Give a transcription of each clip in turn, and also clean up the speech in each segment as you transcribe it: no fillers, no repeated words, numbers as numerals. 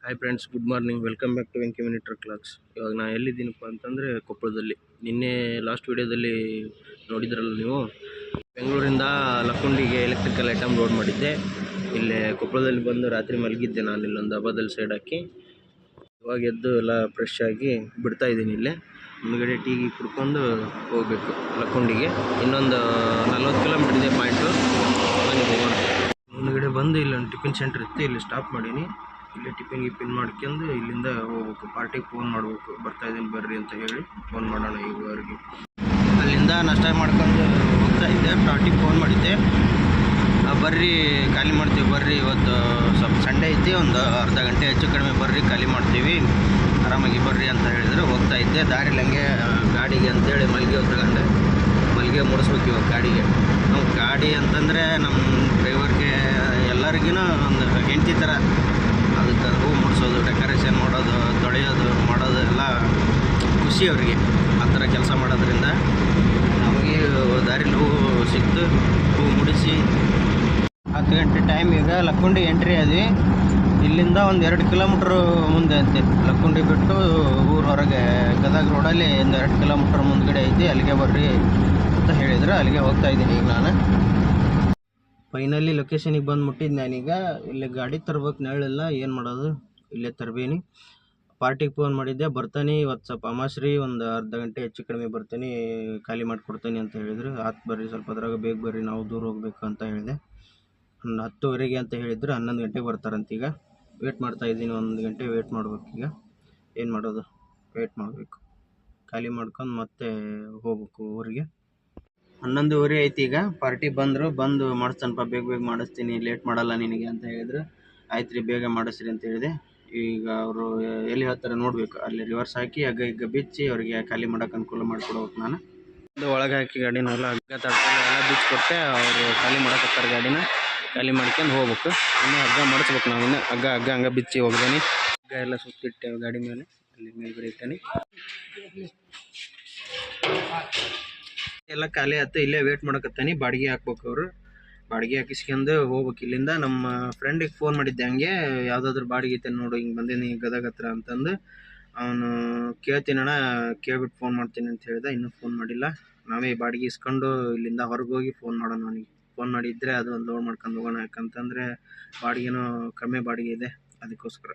Hi friends, good morning. Welcome back to Venki mini truck logs. ಇವಾಗ ನಾನು ಎಲ್ಲಿದ್ದೀನಪ್ಪ ಅಂತಂದರೆ ಕೊಪ್ಪಳದಲ್ಲಿ. ನಿನ್ನೆ ಲಾಸ್ಟ್ ವೀಡಿಯೋದಲ್ಲಿ ನೋಡಿದ್ರಲ್ಲ ನೀವು, ಬೆಂಗಳೂರಿಂದ ಲಕ್ಕುಂಡಿಗೆ ಎಲೆಕ್ಟ್ರಿಕಲ್ ಐಟಮ್ ಲೋಡ್ ಮಾಡಿದ್ದೆ. ಇಲ್ಲೇ ಕೊಪ್ಪಳದಲ್ಲಿ ಬಂದು ರಾತ್ರಿ ಮಲಗಿದ್ದೆ ನಾನು ಇಲ್ಲೊಂದು ಹಬ್ಬದಲ್ಲಿ ಸೈಡ್ ಹಾಕಿ. ಇವಾಗ ಎದ್ದು ಎಲ್ಲ ಫ್ರೆಶ್ ಆಗಿ ಬಿಡ್ತಾ ಇದ್ದೀನಿ. ಇಲ್ಲೇ ಮುಂದ್ಗಡೆ ಟೀಗಿ ಕುಡ್ಕೊಂಡು ಹೋಗಬೇಕು ಲಕ್ಕುಂಡಿಗೆ. ಇನ್ನೊಂದು 40 ಕಿಲೋಮೀಟರ್ ಇದೆ ಪಾಯಿಂಟು. ಬನ್ನಿ ಹೋಗೋಣ. ಮುಂದ್ಗಡೆ ಬಂದು ಇಲ್ಲೊಂದು ಟಿಫಿನ್ ಸೆಂಟರ್ ಇತ್ತು, ಇಲ್ಲಿ ಸ್ಟಾಪ್ ಮಾಡೀನಿ. ಇಲ್ಲಿ ಟಿಫಿನ್ ಮಾಡ್ಕೊಂಡು ಇಲ್ಲಿಂದ ಹೋಗ್ಬೇಕು. ಪಾರ್ಟಿಗೆ ಫೋನ್ ಮಾಡಬೇಕು, ಬರ್ತಾ ಇದ್ದೀನಿ ಬರ್ರಿ ಅಂತ ಹೇಳಿ ಫೋನ್ ಮಾಡೋಣ ಇವರಿಗೆ. ಅಲ್ಲಿಂದ ನಾಷ್ಟ ಮಾಡ್ಕೊಂಡು ಹೋಗ್ತಾ ಇದ್ದೆ. ಪಾರ್ಟಿಗೆ ಫೋನ್ ಮಾಡಿದ್ದೆ, ಬರ್ರಿ ಖಾಲಿ ಮಾಡ್ತೀವಿ ಬರ್ರಿ, ಇವತ್ತು ಸ್ವಲ್ಪ ಸಂಡೇ ಐತಿ, ಒಂದು ಅರ್ಧ ಗಂಟೆ ಹೆಚ್ಚು ಕಡಿಮೆ ಬರ್ರಿ ಖಾಲಿ ಮಾಡ್ತೀವಿ, ಆರಾಮಾಗಿ ಬರ್ರಿ ಅಂತ ಹೇಳಿದ್ರು. ಹೋಗ್ತಾ ಇದ್ದೆ. ದಾರಿಲಿ ಹಂಗೆ ಗಾಡಿಗೆ ಅಂತೇಳಿ ಮಲ್ಲಿಗೆ ಹೊತ್ಕೊಂಡೆ. ಮಲ್ಲಿಗೆ ಮುಡಿಸ್ಬೇಕು ಇವಾಗ ಗಾಡಿಗೆ. ನಾವು ಗಾಡಿ ಅಂತಂದರೆ ನಮ್ಮ ಡ್ರೈವರ್ಗೆ ಎಲ್ಲರಿಗೂ ಒಂದು ಹೆಂಡತಿ ಥರ. ಅದಕ್ಕೆ ಹೂ ಮುಡಿಸೋದು, ಡೆಕೋರೇಷನ್ ಮಾಡೋದು, ತೊಳೆಯೋದು ಮಾಡೋದು ಎಲ್ಲ ಖುಷಿ ಅವರಿಗೆ. ಆ ಥರ ಕೆಲಸ ಮಾಡೋದ್ರಿಂದ ನಮಗೆ ದಾರಿಲಿ ಹೂ ಸಿಕ್ತು, ಹೂ ಮುಡಿಸಿ 10 ಗಂಟೆ ಟೈಮ್. ಈಗ ಲಕ್ಕುಂಡಿ ಎಂಟ್ರಿ ಆದ್ವಿ. ಇಲ್ಲಿಂದ ಒಂದು 2 ಕಿಲೋಮೀಟ್ರ್ ಮುಂದೆ ಐತಿ ಲಕ್ಕುಂಡಿ ಬಿಟ್ಟು ಊರು ಹೊರಗೆ. ಗದಗ ರೋಡಲ್ಲಿ ಒಂದು 2 ಕಿಲೋಮೀಟ್ರ್ ಮುಂದ್ಗಡೆ ಐತಿ, ಅಲ್ಲಿಗೆ ಬರ್ರಿ ಅಂತ ಹೇಳಿದ್ರು. ಅಲ್ಲಿಗೆ ಹೋಗ್ತಾ ಇದ್ದೀನಿ ಈಗ ನಾನು. ಫೈನಲಿ ಲೊಕೇಶನಿಗೆ ಬಂದು ಮುಟ್ಟಿದ್ದು ನಾನೀಗ. ಇಲ್ಲಿ ಗಾಡಿ ತರ್ಬೇಕು, ನೆರಳಿಲ್ಲ, ಏನು ಮಾಡೋದು, ಇಲ್ಲೇ ತರ್ಬೇನಿ. ಪಾರ್ಟಿಗೆ ಫೋನ್ ಮಾಡಿದ್ದೆ, ಬರ್ತಾನೆ ಇವತ್ತು ಸ್ವಲ್ಪ ಅಮಾಶ್ರೀ, ಒಂದು ಅರ್ಧ ಗಂಟೆ ಹೆಚ್ಚು ಕಡಿಮೆ ಬರ್ತೀನಿ, ಖಾಲಿ ಮಾಡಿಕೊಡ್ತೀನಿ ಅಂತ ಹೇಳಿದರು. ಆತು ಬರ್ರಿ, ಸ್ವಲ್ಪ ಅದ್ರಾಗ ಬೇಗ ಬರ್ರಿ, ನಾವು ದೂರ ಹೋಗ್ಬೇಕು ಅಂತ ಹೇಳಿದೆ. 10:30 ಅಂತ ಹೇಳಿದ್ರು, 11 ಗಂಟೆಗೆ ಬರ್ತಾರಂತೀಗ. ವೇಟ್ ಮಾಡ್ತಾ ಇದ್ದೀನಿ, 1 ಗಂಟೆ ವೇಟ್ ಮಾಡ್ಬೇಕು. ಈಗ ಏನು ಮಾಡೋದು, ವೇಟ್ ಮಾಡಬೇಕು. ಖಾಲಿ ಮಾಡ್ಕೊಂಡು ಮತ್ತೆ ಹೋಗ್ಬೇಕು ಊರಿಗೆ. 11:30 ಐತಿ ಈಗ. ಪಾರ್ಟಿ ಬಂದು ಮಾಡಿಸ್ತಾನಪ್ಪ, ಬೇಗ ಮಾಡಿಸ್ತೀನಿ, ಲೇಟ್ ಮಾಡಲ್ಲ ನಿನಗೆ ಅಂತ ಹೇಳಿದ್ರು. ಆಯ್ತು ರೀ, ಬೇಗ ಮಾಡಿಸ್ರಿ ಅಂತ ಹೇಳಿದೆ. ಈಗ ಅವರು ಎಲ್ಲಿ ಹೇಳ್ತಾರೆ ನೋಡಬೇಕು. ಅಲ್ಲಿ ರಿವರ್ಸ್ ಹಾಕಿ ಹಗ್ಗ ಬಿಚ್ಚಿ ಅವರಿಗೆ ಖಾಲಿ ಮಾಡೋಕೆ ಅನುಕೂಲ ಮಾಡಿಕೊಡ್ಬೇಕು. ನಾನು ಒಳಗೆ ಹಾಕಿ ಗಾಡಿನೆಲ್ಲ ಹಗ್ಗ ತಡ್ಕೊಂಡು ಎಲ್ಲ ಬಿಚ್ಚಿಕೊಟ್ಟೆ. ಅವರು ಖಾಲಿ ಮಾಡೋಕತ್ತಾರೆ ಗಾಡಿನ. ಖಾಲಿ ಮಾಡ್ಕೊಂಡು ಹೋಗ್ಬೇಕು. ಇನ್ನೂ ಹಗ್ಗ ಮಾಡಿಸ್ಬೇಕು. ನಾವು ಇನ್ನೂ ಹಗ್ಗ ಹಂಗೆ ಬಿಚ್ಚಿ ಹೋಗ್ದೇನೆ. ಹಗ್ಗ ಎಲ್ಲ ಸುತ್ತಿಟ್ಟೆ ಗಾಡಿ ಮೇಲೆ, ಅಲ್ಲಿ ಮೇಲ್ಗಡೆ ಇಟ್ಟೇನೆ. ಎಲ್ಲ ಖಾಲಿ ಆಯ್ತು. ಇಲ್ಲೇ ವೇಟ್ ಮಾಡಕತ್ತಾನೆ. ಬಾಡಿಗೆ ಹಾಕ್ಬೇಕು. ಅವರು ಬಾಡಿಗೆ ಹಾಕಿಸ್ಕೊಂಡು ಹೋಗ್ಬೇಕು ಇಲ್ಲಿಂದ. ನಮ್ಮ ಫ್ರೆಂಡಿಗೆ ಫೋನ್ ಮಾಡಿದ್ದೆ, ಹಂಗೆ ಯಾವುದಾದ್ರೂ ಬಾಡಿಗೆ ಐತೆ ನೋಡು, ಹಿಂಗೆ ಬಂದೀನಿ ಗದಗ ಹತ್ರ ಅಂತಂದು. ಅವನು ಕೇಳ್ತೀನಣ್ಣ, ಕೇಳ್ಬಿಟ್ಟು ಫೋನ್ ಮಾಡ್ತೀನಿ ಅಂತ ಹೇಳಿದ. ಇನ್ನೂ ಫೋನ್ ಮಾಡಿಲ್ಲ. ನಾವೇ ಬಾಡಿಗೆ ಇಸ್ಕೊಂಡು ಇಲ್ಲಿಂದ ಹೊರಗೆ ಹೋಗಿ ಫೋನ್ ಮಾಡೋಣ ಅವನಿಗೆ. ಫೋನ್ ಮಾಡಿದ್ರೆ ಅದು ಒಂದು ಲೋಡ್ ಮಾಡ್ಕೊಂಡು ಹೋಗೋಣ. ಯಾಕಂತಂದರೆ ಬಾಡಿಗೆನೂ ಕಡಿಮೆ ಬಾಡಿಗೆ ಇದೆ, ಅದಕ್ಕೋಸ್ಕರ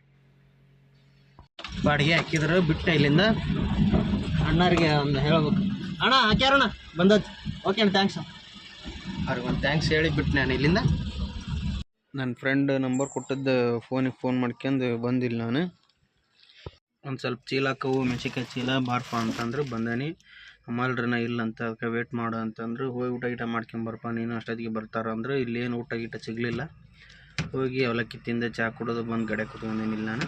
ಬಾಡಿಗೆ ಹಾಕಿದ್ರು. ಬಿಟ್ಟೆ ಇಲ್ಲಿಂದ. ಅಣ್ಣರಿಗೆ ಒಂದು ಹೇಳ್ಬೇಕು, ಅಣ್ಣ ಹಾಕ್ಯಾರಣ್ಣ ಬಂದದ್ದು, ಓಕೆ ಅಣ್ಣ ಥ್ಯಾಂಕ್ಸ್. ಅವ್ರಿಗೆ ಒಂದು ಥ್ಯಾಂಕ್ಸ್ ಹೇಳಿ ಬಿಟ್ಟು ನಾನು ಇಲ್ಲಿಂದ. ನನ್ನ ಫ್ರೆಂಡ್ ನಂಬರ್ ಕೊಟ್ಟದ್ದು ಫೋನಿಗೆ ಫೋನ್ ಮಾಡ್ಕೊಂಡು ಬಂದಿಲ್ಲ ನಾನು. ಒಂದು ಸ್ವಲ್ಪ ಚೀಲ ಹಾಕವು, ಮೆಣಸಿನ್ಕಾಯಿ ಚೀಲ ಬಾರಪ್ಪ ಅಂತಂದ್ರೆ ಬಂದಾನಿ. ಅಮ್ಮಲ್ರನ್ನ ಇಲ್ಲ ಅಂತ, ಅದಕ್ಕೆ ವೇಟ್ ಮಾಡು ಅಂತಂದ್ರು. ಹೋಗಿ ಊಟ ಗೀಟ ಮಾಡ್ಕೊಂಬರಪ್ಪ ನೀನು, ಅಷ್ಟೊತ್ತಿಗೆ ಬರ್ತಾರ ಅಂದ್ರೆ. ಇಲ್ಲೇನು ಊಟ ಗೀಟ ಸಿಗಲಿಲ್ಲ. ಹೋಗಿ ಅವಲಕ್ಕಿ ತಿಂದೆ, ಚಹಾ ಕುಡೋದು ಬಂದು ಗಡೆ ಕೂತ್ಕೊಂಡೇನಿಲ್ಲ ನಾನು.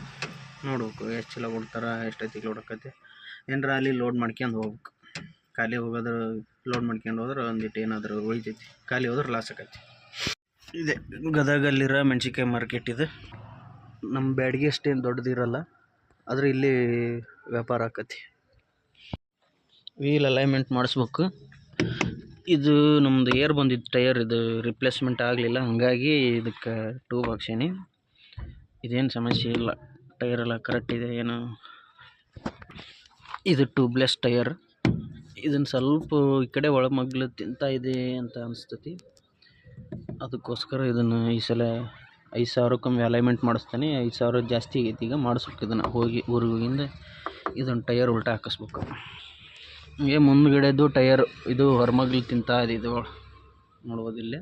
ನೋಡ್ಬೇಕು ಎಷ್ಟು ಚೀಲ ಕೊಡ್ತಾರ, ಎಷ್ಟೊತ್ತಿಗೆ ಲೋಡಾಕತ್ತೆ. ಏನರ ಅಲ್ಲಿ ಲೋಡ್ ಮಾಡ್ಕೊಂಡು ಹೋಗ್ಬೇಕು. ಖಾಲಿ ಹೋಗೋದ್ರೆ ಲೋಡ್ ಮಾಡ್ಕೊಂಡು ಹೋದ್ರೆ ಒಂದಿಟ್ಟು ಏನಾದರೂ ಒಯ್ತೈತಿ, ಖಾಲಿ ಹೋದ್ರೆ ಲಾಸ್ ಆಕೈತಿ. ಇದೆ ಗದಗಲ್ಲಿರೋ ಮೆಣಸಿನ್ಕಾಯಿ ಮಾರ್ಕೆಟ್ ಇದೆ. ನಮ್ಮ ಬ್ಯಾಡಿಗೆ ಅಷ್ಟೇನು ದೊಡ್ಡದಿರಲ್ಲ, ಆದರೆ ಇಲ್ಲಿ ವ್ಯಾಪಾರ ಆಕತಿ. ವೀಲ್ ಅಲೈನ್ಮೆಂಟ್ ಮಾಡಿಸ್ಬೇಕು. ಇದು ನಮ್ಮದು ಏರ್ ಬಂದಿದ್ದು ಟೈರ್, ಇದು ರಿಪ್ಲೇಸ್ಮೆಂಟ್ ಆಗಲಿಲ್ಲ, ಹಾಗಾಗಿ ಇದಕ್ಕೆ ಟ್ಯೂಬ್ ಹಾಕ್ಸೀನಿ. ಇದೇನು ಸಮಸ್ಯೆ ಇಲ್ಲ, ಟೈರ್ ಎಲ್ಲ ಕರೆಕ್ಟ್ ಇದೆ. ಏನು ಇದು ಟ್ಯೂಬ್ಲೆಸ್ ಟೈರ್. ಇದನ್ನು ಸ್ವಲ್ಪ ಈ ಕಡೆ ಒಳಮಗ್ಲು ತಿಂತಾ ಇದೆ ಅಂತ ಅನಿಸ್ತತಿ. ಅದಕ್ಕೋಸ್ಕರ ಇದನ್ನು ಈ ಸಲ 5,000ಕ್ಕೊಮ್ಮೆ ಅಲೈನ್ಮೆಂಟ್ ಮಾಡಿಸ್ತಾನೆ. 5,000 ಜಾಸ್ತಿ ಆಗೈತಿ. ಈಗ ಮಾಡಿಸ್ಬೇಕು ಇದನ್ನು. ಹೋಗಿ ಊರಿಗೆ ಹೋಗಿಂದ ಇದನ್ನು ಟೈರ್ ಉಲ್ಟಾ ಹಾಕಿಸ್ಬೇಕು. ಹಂಗೆ ಮುಂದ್ಗಡೆದು ಟೈರ್ ಇದು ಹೊರಮಗ್ಲು ತಿಂತಾ ಇದೆ. ಇದು ನೋಡ್ಬೋದಿಲ್ಲ,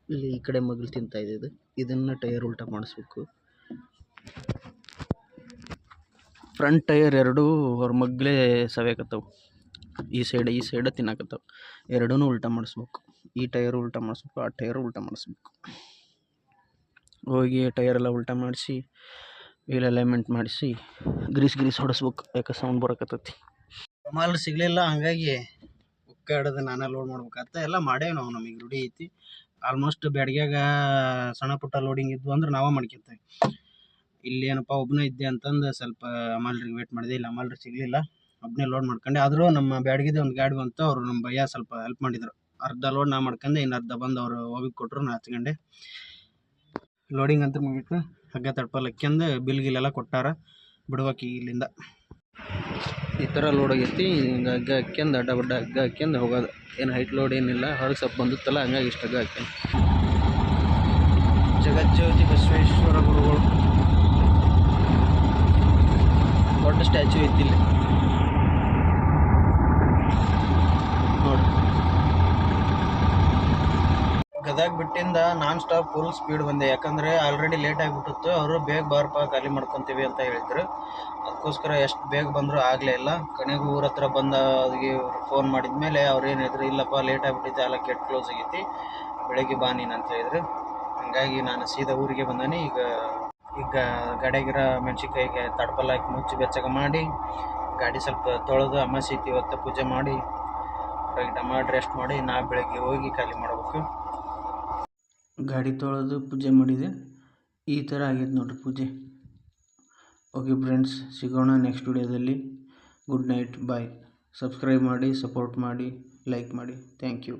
ಇಲ್ಲಿ ಈ ಕಡೆ ಮಗ್ಲು ತಿಂತಾ ಇದೆ. ಇದನ್ನು ಟೈರ್ ಉಲ್ಟಾ ಮಾಡಿಸ್ಬೇಕು. ಫ್ರಂಟ್ ಟೈರ್ ಎರಡೂ ಹೊರಮಗ್ಲೇ ಸವ್ಯಾಕತ್ತವು. ಈ ಸೈಡ್ ತಿನ್ನಾಕತ್ತವು. ಎರಡೂ ಉಲ್ಟಾ ಮಾಡಿಸ್ಬೇಕು. ಈ ಟೈರು ಉಲ್ಟಾ ಮಾಡಿಸ್ಬೇಕು, ಆ ಟೈರು ಉಲ್ಟಾ ಮಾಡಿಸ್ಬೇಕು. ಹೋಗಿ ಟೈರೆಲ್ಲ ಉಲ್ಟಾ ಮಾಡಿಸಿ, ವೀಲ್ ಅಲೈನ್ಮೆಂಟ್ ಮಾಡಿಸಿ, ಗ್ರೀಸ್ ಹೊಡಿಸ್ಬೇಕು. ಯಾಕೆ ಸೌಂಡ್ ಬರಕತ್ತೈತಿ. ಮಾಲ್ ಸಿಗಲಿಲ್ಲ, ಹಾಗಾಗಿ ಉಕ್ಕಾಡೋದು ನಾನೇ ಲೋಡ್ ಮಾಡ್ಬೇಕಾಗ್ತ. ಎಲ್ಲ ಮಾಡೇವಿ ನಾವು, ನಮಗೆ ರೂಢಿ ಐತಿ. ಆಲ್ಮೋಸ್ಟ್ ಬ್ಯಾಡ್ಗ್ಯಾಗ ಸಣ್ಣ ಪುಟ್ಟ ಲೋಡಿಂಗ್ ಇದ್ವು ಅಂದ್ರೆ ನಾವೇ ಮಾಡ್ಕೊತೇವೆ. ಇಲ್ಲಿ ಏನಪ್ಪ ಒಬ್ಬನೇ ಇದ್ದೆ ಅಂತಂದು ಸ್ವಲ್ಪ ಅಮಾಲ್ರಿಗೆ ವೇಟ್ ಮಾಡಿದೆ. ಇಲ್ಲಿ ಅಮಾಲ್ರಿ ಸಿಗಲಿಲ್ಲ, ಒಬ್ಬನೇ ಲೋಡ್ ಮಾಡ್ಕೊಂಡೆ. ಆದರೂ ನಮ್ಮ ಬ್ಯಾಡ್ಗಿದೆ ಒಂದು ಗಾಡಿ ಬಂತು. ಅವರು ನಮ್ಮ ಭಯ್ಯ ಸ್ವಲ್ಪ ಹೆಲ್ಪ್ ಮಾಡಿದರು. ಅರ್ಧ ಲೋಡ್ ನಾ ಮಾಡ್ಕೊಂಡೆ, ಇನ್ನು ಅರ್ಧ ಬಂದು ಅವರು ಹೋಗಿ ಕೊಟ್ಟರು, ನಾ ಹಚ್ಕೊಂಡೆ. ಲೋಡಿಂಗ್ ಅಂತ ಮುಗಿತು. ಹಗ್ಗ ತಡ್ಪಲ್ ಹಾಕ್ಯಂದು ಬಿಲ್ ಗಿಲ್ಲೆಲ್ಲ ಕೊಟ್ಟಾರ, ಬಿಡ್ಬೇಕು ಇಲ್ಲಿಂದ. ಈ ಥರ ಲೋಡ್ ಆಗೈತಿ. ಹಿಂಗೆ ಹಗ್ಗ ಹಾಕ್ಯಂದು ಅಡ್ಡ ಬಡ್ಡ ಹಗ್ಗ ಹಾಕ್ಯಂದು ಹೋಗೋದು. ಏನು ಹೈಟ್ ಲೋಡ್ ಏನಿಲ್ಲ, ಹೊರಗೆ ಸ್ವಲ್ಪ ಬಂದಿತ್ತಲ್ಲ ಹಂಗಾಗಿ ಇಷ್ಟು ಹಗ್ಗ ಹಾಕ್ಯಂದು. ಜಗಜ್ಯೋತಿ ಬಸವೇಶ್ವರ ಗುರುಗಳು ದೊಡ್ಡ ಸ್ಟ್ಯಾಚ್ಯೂ ಐತಿ ಇಲ್ಲಿ ನೋಡಿ. ಗದಗ ಬಿಟ್ಟಿಂದ ನಾನ್ ಸ್ಟಾಪ್ ಫುಲ್ ಸ್ಪೀಡ್ ಬಂದೆ, ಯಾಕಂದರೆ ಆಲ್ರೆಡಿ ಲೇಟ್ ಆಗಿಬಿಟ್ಟಿತ್ತು. ಅವರು ಬೇಗ ಬಾರಪ್ಪ ಖಾಲಿ ಮಾಡ್ಕೊತೀವಿ ಅಂತ ಹೇಳಿದ್ರು. ಅದಕ್ಕೋಸ್ಕರ ಎಷ್ಟು ಬೇಗ ಬಂದರೂ ಆಗಲೇ ಇಲ್ಲ. ಕಡೆಗೂ ಊರ ಹತ್ರ ಬಂದ ಅದಕ್ಕೆ ಫೋನ್ ಮಾಡಿದ ಮೇಲೆ ಅವ್ರು ಏನು ಹೇಳಿದ್ರು, ಇಲ್ಲಪ್ಪ ಲೇಟ್ ಆಗಿಬಿಟ್ಟಿದೆ, ಅಲ್ಲ ಗೇಟ್ ಕ್ಲೋಸ್ ಆಗೈತಿ, ಬೆಳಗ್ಗೆ ಬಾ ನೀನು ಅಂತ ಹೇಳಿದ್ರು. ಹಾಗಾಗಿ ನಾನು ಸೀದಾ ಊರಿಗೆ ಬಂದಾನೆ. ಈಗ ಗಾಡಿಯಾಗಿರೋ ಮೆಣಸಿನ್ಕಾಯಿಗೆ ತಡ್ಪಲ್ ಹಾಕಿ ಮುಚ್ಚಿ ಬೆಚ್ಚಗೆ ಮಾಡಿ, ಗಾಡಿ ಸ್ವಲ್ಪ ತೊಳೆದು ಅಮಾಸೆ ಐತಿ ಇವತ್ತು ಪೂಜೆ ಮಾಡಿ ಊಟ ಮಾಡಿ ರೆಸ್ಟ್ ಮಾಡಿ ಬೆಳಗ್ಗೆ ಹೋಗಿ ಖಾಲಿ ಮಾಡ್ಬೇಕು. ಗಾಡಿ ತೊಳೆದು ಪೂಜೆ ಮಾಡಿದೆ. ಈ ಥರ ಆಗೈತೆ ನೋಡಿರಿ ಪೂಜೆ. ಓಕೆ ಫ್ರೆಂಡ್ಸ್, ಸಿಗೋಣ ನೆಕ್ಸ್ಟ್ ವಿಡಿಯೋದಲ್ಲಿ. Good night, bye. ಸಬ್ಸ್ಕ್ರೈಬ್ ಮಾಡಿ, ಸಪೋರ್ಟ್ ಮಾಡಿ, ಲೈಕ್ ಮಾಡಿ. Thank you.